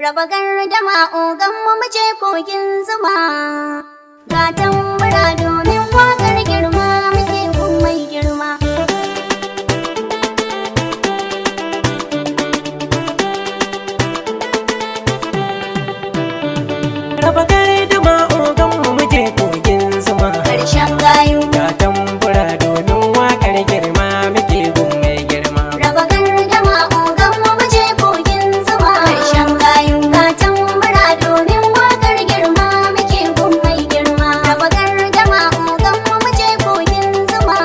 Raba gardama ogan mu je kogin zuma. Ga tambura domin wakar girma muke gun mai girma. Raba gardama ogan mu je kogin zuma. Karshen gayu. Ga tambura domin wakar girma muke gun mai girma. Raba gardama ogan mu je kogin zuma. Karshen gayu. Ga tambura domin wakar girma muke gun mai girma. Raba gardama ogan mu je kogin zuma.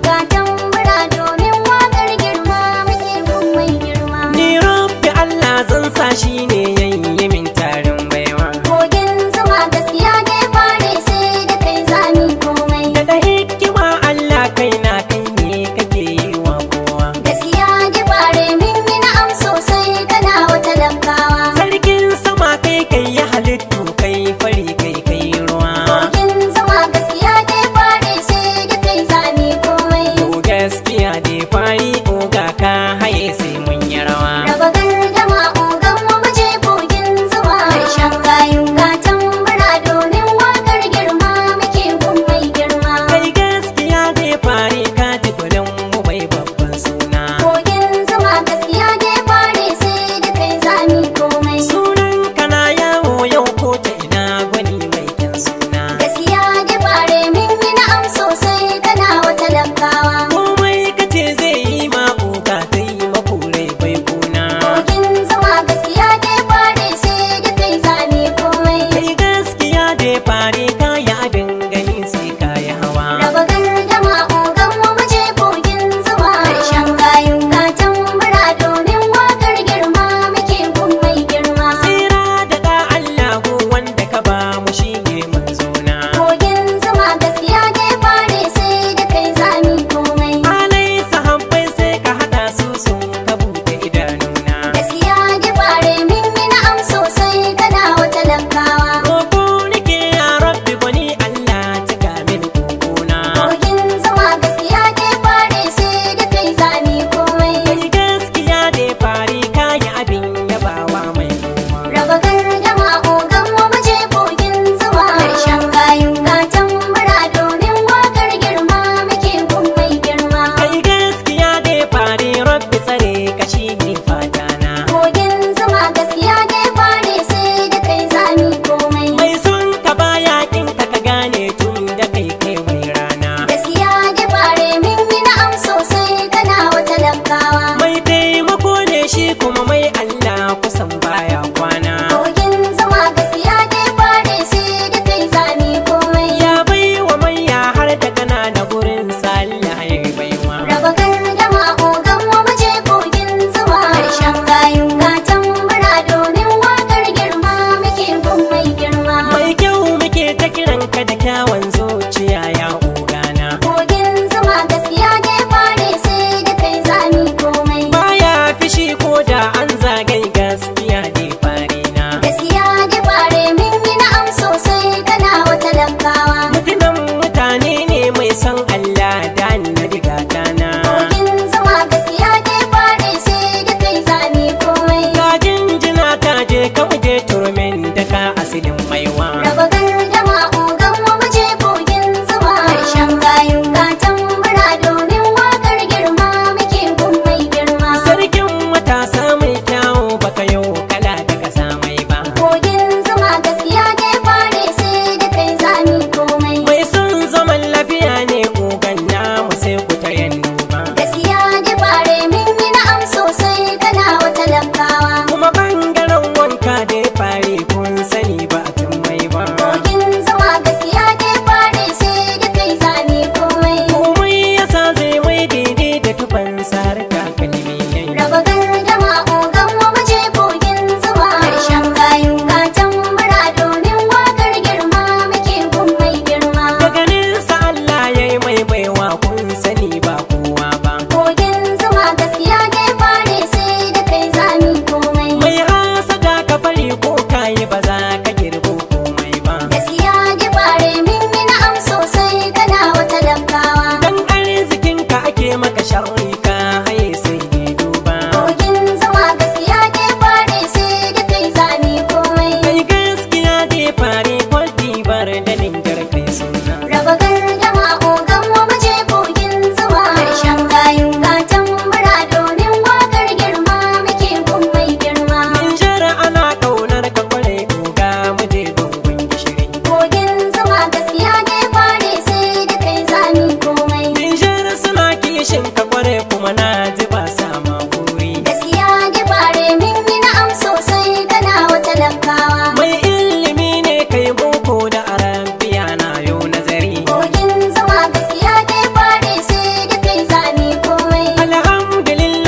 Ga tambura domin wakar girma muke gun mai girma. Ni rabbi Allah zan sa shi ne yayi min tarin baiwa. Kogin zuma gaskiya dai bare sai da kai zami komai. Daga hikima Allah kai na kai ne kake yi wa kowa. Gaskiya dai bare min yi na'am sosai kana wata lankawa. Sarkin sama kai kai ya halittu kai fari kai kai ruwa. Kogin zuma gaskiya dai bare sai da kai zami komai. To gaskiya dai fari oga ka haye sai mun yi rawa. Raba gardama ogan mu je kogin zuma. Karshen gayu ga tambura domin wakar girma muke gun mai girma. Kai gaskiya dai fari ka ji gudun mu bai babban suna. Kogin zuma gaskiya dai bare sai da kai zami komai. Sunan kana yawo yau ko ta ina gwani mai kyan suna. Gaskiya dai bare min yi na'am sosai kana wata lankawa. Komai kace zai yi ma oga zai yi makurai bai kuna. Kogin zuma gaskiya dai bare sai da kai zami komai. Kai gaskiya dai fari ka yi abin gani sai ka yi hawa. Raba gardama ogan mu je kogin zuma. Karshen gayu ga tambura domin wakar girma muke gun mai girma. Tsira daga Allah ko wanda ka ba mu shi ne manzona. Kogin zuma gaskiya dai bare sai da kai zami komai. Alai sahabbai sai ka hada su sun ka buɗe idanuna. Gaskiya dai bare min yi na'am sosai kana wata lankawa. Koko nake ya rabbi gwani Allah cika min kokona. Kogin zuma gaskiya dai bare sai da kai zami komai. Kai gaskiya dai fari ka yi abin yabawa mai kowa. Raba gardama ogan mu je kogin zuma. Karshen gayu ga tambura domin wakar girma muke gun mai girma. Kai gaskiya dai fari rabbi tsare ka shi ne fatana. Kogin zuma gaskiya dai bare sai da kai zami komai. Mai son ka baya kin ka gane tun da kai kai mai rana. Gaskiya dai bare min yi na'am sosai kana wata lankawa. Mai taimako ne shi kuma mai Allah kusan baya